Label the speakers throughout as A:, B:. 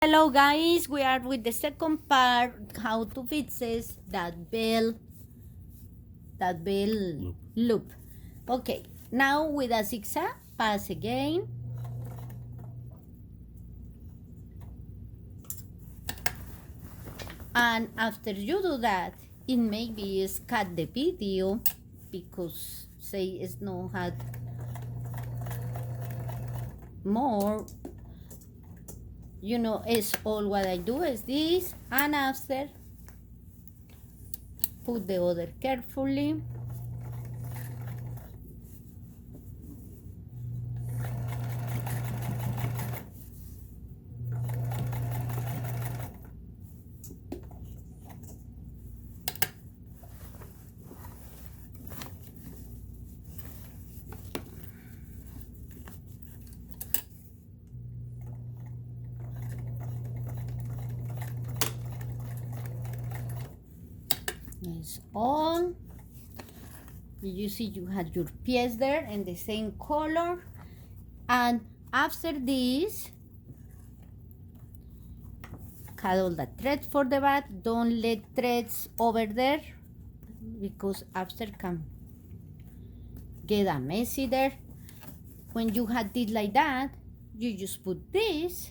A: Hello guys, we are with the second part, how to fix that bell loop. Okay, now with a zigzag, pass again. And after you do that, it maybe is cut the video because say it's not had more. You know, it's all what I do is this, and after put the other carefully. It's all. You see you had your piece there in the same color, and after this cut all the thread for the back. Don't let threads over there because after can get a messy there. When you had it like that, you just put this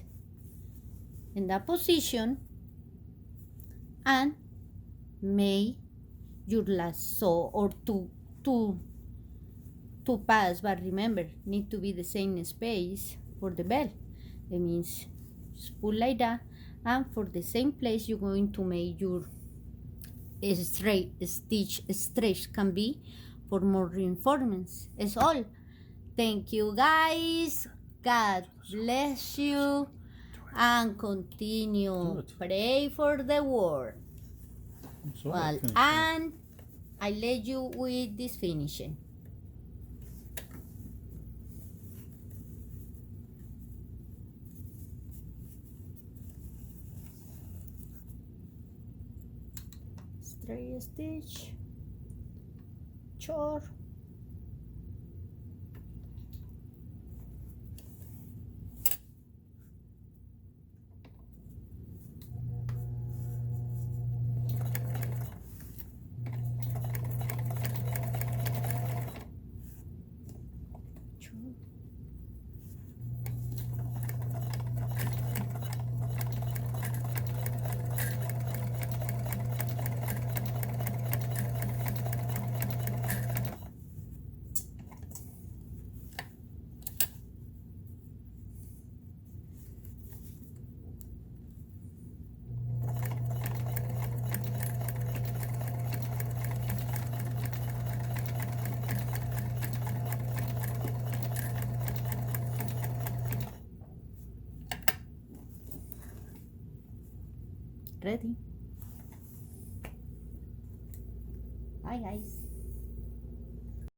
A: in that position and make your lasso or two pass, but remember, need to be the same space for the bell. That means just pull like that, and for the same place you're going to make your straight stitch stretch can be for more reinforcements. It's all. Thank you guys. God bless you and continue. Pray for the world. Well, and I let you with this finishing. Straight stitch, short, ready. Bye guys.